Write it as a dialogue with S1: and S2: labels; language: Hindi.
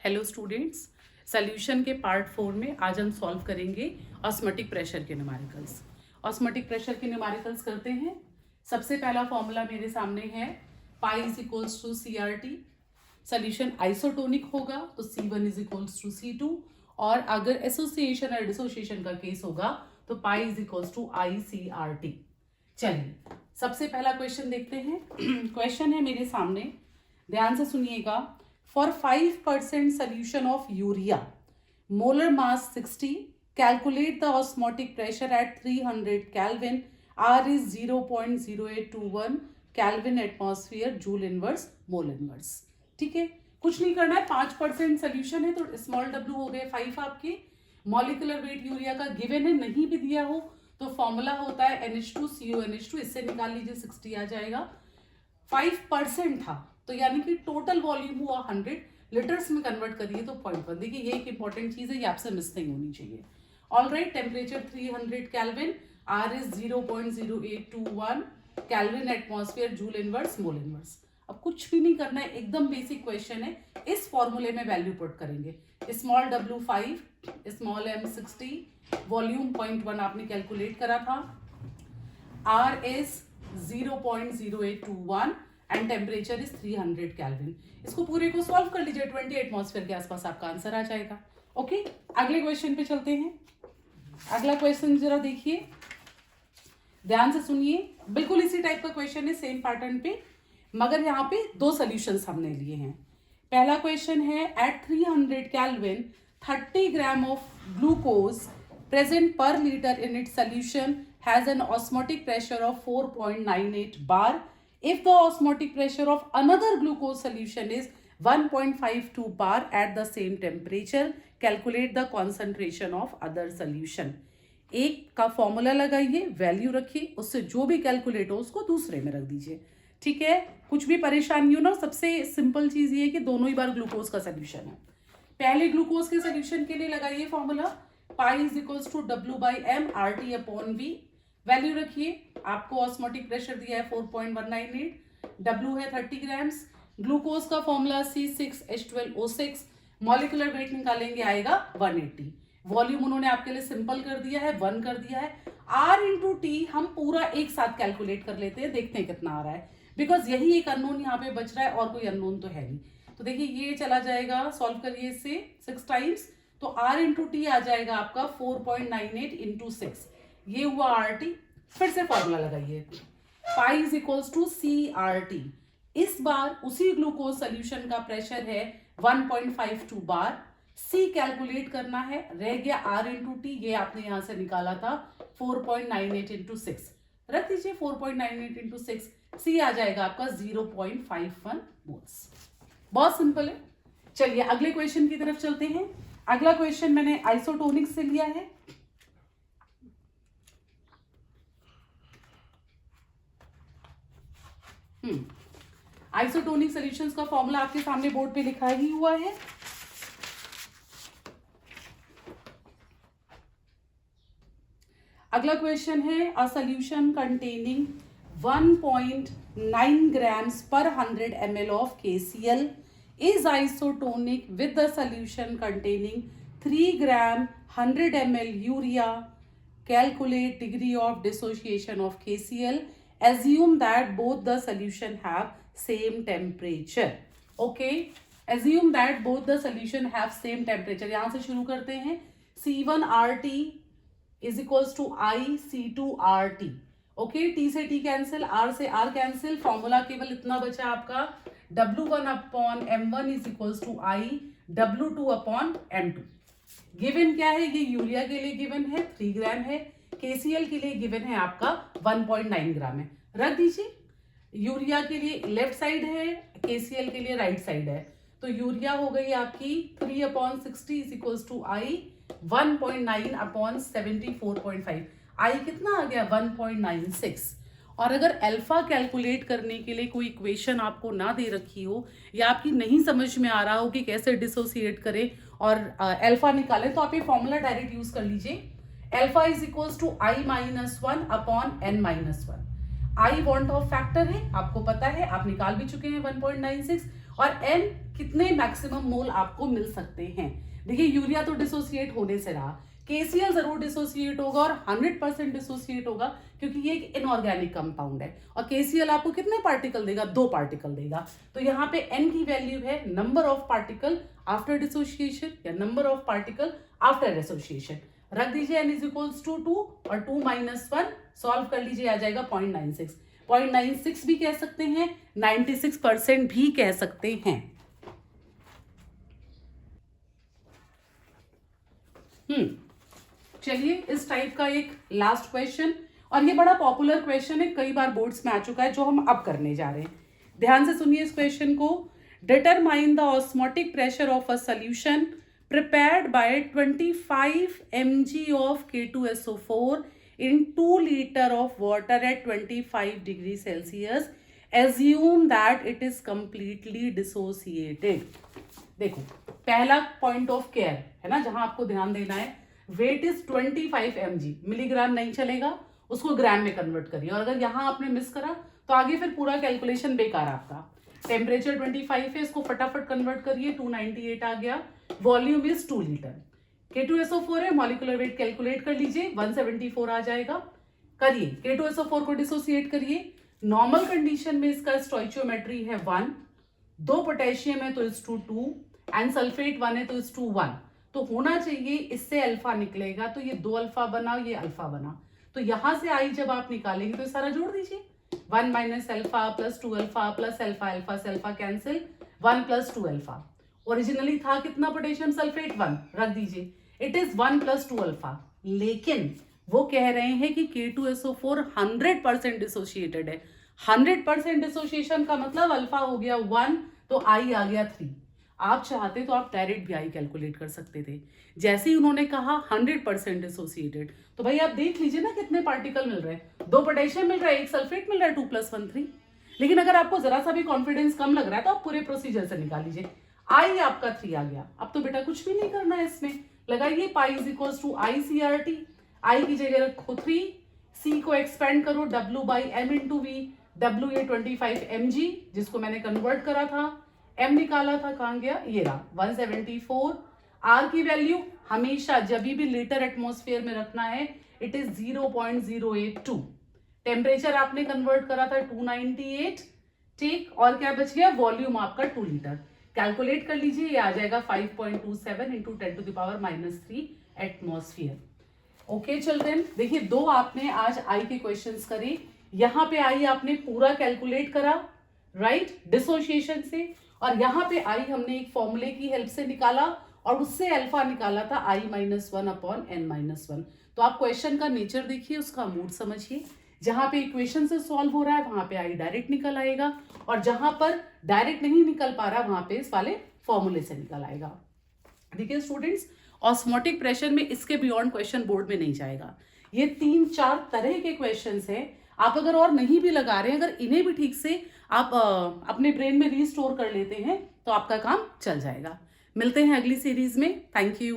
S1: हेलो स्टूडेंट्स, सॉल्यूशन के पार्ट 4 में आज हम सॉल्व करेंगे ऑस्मोटिक प्रेशर के न्यूमेरिकल्स। ऑस्मोटिक प्रेशर के न्यूमेरिकल्स करते हैं। सबसे पहला फॉर्मूला मेरे सामने है pi is equals to CRT। Solution isotonic होगा तो C1 is equals to C2, और अगर एसोसिएशन और डिसोसिएशन का केस होगा तो pi is equals to ICRT। चलिए सबसे पहला क्वेश्चन देखते हैं। क्वेश्चन है मेरे सामने, ध्यान से सुनिएगा। For 5% solution of urea, molar mass 60, calculate the osmotic pressure at 300 Kelvin. R is 0.0821 Kelvin atmosphere, joule inverse, mole inverse. ठीक है, कुछ नहीं करना है। 5% सोल्यूशन है तो स्मॉल w हो गए 5 आपके। मॉलिकुलर वेट यूरिया का गिवन है, नहीं भी दिया हो तो फॉर्मूला होता है NH2CONH2, इससे निकाल लीजिए 60 आ जाएगा। 5% था तो यानी कि टोटल वॉल्यूम हुआ 100, लीटर्स में कन्वर्ट करिए तो 0.1। देखिए ये एक इंपॉर्टेंट चीज है, ये आपसे मिस नहीं होनी चाहिए। Alright, temperature 300 kelvin, R is 0.0821 kelvin atmosphere, joule inverse, mole inverse. अब कुछ भी नहीं करना है, एकदम बेसिक क्वेश्चन है। इस फॉर्मूले में वैल्यू पुट करेंगे। Small w 5, small m 60, volume 0.1 आपने कैलकुलेट करा था, R is 0.0821 and temperature is 300 kelvin. इसको पूरे को सॉल्व कर लीजिए, 20 एटमॉस्फेयर के आसपास आपका आंसर आ जाएगा। ओके, अगले क्वेश्चन पे चलते हैं। अगला क्वेश्चन जरा देखिए, ध्यान से सुनिए। बिल्कुल इसी टाइप का क्वेश्चन है, सेम पैटर्न पे, मगर यहाँ पे दो सॉल्यूशंस हमने लिए हैं। पहला क्वेश्चन है, at 300 kelvin 30 gram of glucose present per litre in it solution has an osmotic pressure of 4.98 bar. If the osmotic pressure of another glucose solution is 1.52 bar at the same temperature, calculate the concentration of other solution. एक का फॉर्मूला लगाइए, वैल्यू रखिए, उससे जो भी कैलकुलेट हो उसको दूसरे में रख दीजिए। ठीक है, कुछ भी परेशानी हो ना, सबसे सिंपल चीज ये है कि दोनों ही बार ग्लूकोज का सोल्यूशन है। पहले ग्लूकोज के सोल्यूशन के लिए लगाइए formula, pi is equals to W/m RT upon V। Value रखिए, आपको ऑस्मोटिक प्रेशर दिया है 4.198, W है 30 ग्राम्स, ग्लूकोज का फॉर्मूला C6H12O6, मॉलिकुलर वेट निकालेंगे आएगा 180, वॉल्यूम उन्होंने आपके लिए सिंपल कर दिया है 1 कर दिया है। R इंटू टी हम पूरा एक साथ कैलकुलेट कर लेते हैं, देखते हैं कितना आ रहा है, बिकॉज यही एक अननोन यहाँ पे बच रहा है और कोई अननोन तो है नहीं। तो देखिए ये चला जाएगा, सॉल्व करिए इससे 6 टाइम्स, तो R इंटू टी आ जाएगा आपका 4.98 इंटू 6, ये हुआ RT। फिर से फॉर्मूला लगाइए, pi is equals to CRT। इस बार उसी ग्लूकोज सोल्यूशन का प्रेशर है 1.52 बार। C कैलकुलेट करना है, रह गया R इंटू टी, ये आपने यहां से निकाला था 4.98 इंटू 6, रख दीजिए 4.98 इंटू 6, C आ जाएगा आपका 0.51 मोल्स। बहुत सिंपल है। चलिए अगले क्वेश्चन की तरफ चलते हैं। अगला क्वेश्चन मैंने आइसोटोनिक से लिया है। आइसोटोनिक सॉल्यूशंस का फॉर्मूला आपके सामने बोर्ड पे लिखा ही हुआ है। अगला क्वेश्चन है, a solution containing 1.9 grams per 100 ml of KCl is isotonic with the solution containing 3 gram 100 ml urea. Calculate degree of dissociation of KCl. Assume that both the solution have same temperature. Okay, assume that both the solution have same temperature. यहाँ से शुरू करते हैं। C1RT is equals to IC2RT. Okay, T से T कैंसिल, R से R कैंसिल, फॉर्मूला केवल इतना बचा आपका, W1 upon M1 is equals to I W2 upon M2। Given क्या है, ये यूरिया के लिए गिवन है 3 ग्राम है, KCl के लिए गिवन है आपका 1.9 ग्राम है, रख दीजिए। यूरिया के लिए लेफ्ट साइड है, KCl के लिए राइट साइड है, तो यूरिया हो गई आपकी 3 upon 60 is equals to I 1.9 upon 74.5। I कितना आ गया 1.96। और अगर अल्फा कैलकुलेट करने के लिए कोई इक्वेशन आपको ना दे रखी हो या आपकी नहीं समझ में आ रहा हो कि कैसे डिसोसिएट करें और अल्फा निकालें, तो आप ये फॉर्मूला डायरेक्ट यूज कर लीजिए। Alpha is equals to I-1 upon N-1। I van't Hoff factor है, आपको पता है, आप निकाल भी चुके हैं 1.96, और n कितने मैक्सिमम मोल आपको मिल सकते हैं। देखिए यूरिया तो डिसोसिएट होने से रहा, KCl जरूर डिसोसिएट होगा और 100% डिसोसिएट होगा क्योंकि ये एक इनऑर्गेनिक कंपाउंड है। और KCl आपको कितने पार्टिकल देगा, 2 पार्टिकल देगा। तो यहाँ पे n की वैल्यू है number of particle after dissociation या number of particle after association. रख दीजिए n इज इक्वल्स टू 2 और 2 - 1 सॉल्व कर लीजिए, आ जाएगा 0.96। 0.96 भी कह सकते हैं, 96% भी कह सकते हैं। चलिए इस टाइप का एक लास्ट क्वेश्चन, और ये बड़ा पॉपुलर क्वेश्चन है, कई बार बोर्ड्स में आ चुका है, जो हम अब करने जा रहे हैं। ध्यान से सुनिए इस क्वेश्चन को। Determine the osmotic pressure of a solution prepared by 25 mg of K2SO4 in 2 liter of water at 25 degrees Celsius. Assume that it is completely dissociated. देखो पहला पॉइंट ऑफ केयर है ना, जहां आपको ध्यान देना है, वेट इज 25 mg, मिलीग्राम नहीं चलेगा, उसको ग्राम में कन्वर्ट करिए। और अगर यहां आपने मिस करा तो आगे फिर पूरा कैलकुलेशन बेकार आपका। टेम्परेचर 25 है, इसको फटाफट कन्वर्ट करिए, 298 आ गया। Volume is 2 litre. K2SO4 है, मॉलिक्यूलर वेट कैलकुलेट कर लीजिए, 174 आ जाएगा। करिए K2SO4 को डिसोसिएट करिए। नॉर्मल कंडीशन में इसका स्टोइचियोमेट्री है 1, 2 पोटेशियम है तो इज टू 2 एंड सल्फेट 1 है तो इज टू 1। तो होना चाहिए इससे अल्फा निकलेगा, तो ये 2 अल्फा बना, ये अल्फा बना। तो यहां से आई जब आप निकालेंगे तो सारा जोड़ दीजिए, 1 - alpha plus 2 alpha plus alpha, alpha से अल्फा कैंसिल, 1 + 2 अल्फा। ओरिजिनली था कितना पोटेशियम सल्फेट, 1, रख दीजिए। It is 1 + 2 alpha. लेकिन वो कह रहे हैं कि K2SO4 100% डिसोसिएटेड है। 100% डिसोसिएशन का मतलब अल्फा हो गया 1 तो आई आ गया 3। आप चाहते तो आप डायरेक्ट भी आई कैलकुलेट कर सकते थे। जैसे ही उन्होंने कहा 100% डिसोसिएटेड, तो भाई आप देख लीजिए ना कितने पार्टिकल मिल रहे हैं, 2 पोटेशियम मिल रहा है, 1 सल्फेट मिल रहा है, 2 + 1 3। लेकिन अगर आपको जरा सा भी कॉन्फिडेंस कम लग रहा है तो आप पूरे प्रोसीजर से निकाल लीजिए। आई आपका 3 आ गया। अब तो बेटा कुछ भी नहीं करना है इसमें, लगाइए pi is equals to ICRT। I की जगह रखो 3, सी को एक्सपेंड करो W/m × V। W ये 25 mg जिसको मैंने कन्वर्ट करा था, m निकाला था, कहां गया, ये रहा 174। R की वैल्यू हमेशा जब भी लीटर एटमॉस्फेयर में रखना है, इट इज 0.082। टेम्परेचर आपने कन्वर्ट करा था 298, ठीक। और क्या बच गया, वॉल्यूम आपका 2 लीटर। कैलकुलेट कर लीजिए, ये आ जाएगा 5.27 × 10⁻³ एटमॉस्फेयर। ओके चिल्ड्रन, देखिए 2 आपने आज आई के क्वेश्चंस करे। यहाँ पे आई आपने पूरा कैलकुलेट करा, राइट, डिसोसिएशन से। और यहाँ पे आई हमने एक फॉर्मूले की हेल्प से निकाला और उससे अल्फा निकाला था I-1/n-1। तो आप क्वेश्चन का नेचर देखिए, उसका मूड समझिए। जहां पे इक्वेशन से सॉल्व हो रहा है वहां पे आई डायरेक्ट निकल आएगा, और जहां पर डायरेक्ट नहीं निकल पा रहा वहां पे इस वाले फॉर्मूले से निकल आएगा। देखिए स्टूडेंट्स, ऑस्मोटिक प्रेशर में इसके बियॉन्ड क्वेश्चन बोर्ड में नहीं जाएगा। ये 3-4 तरह के क्वेश्चंस हैं। आप अगर और नहीं भी लगा रहे हैं, अगर इन्हें भी ठीक से आप अपने ब्रेन में रीस्टोर कर लेते हैं तो आपका काम चल जाएगा। मिलते हैं अगली सीरीज में। Thank you.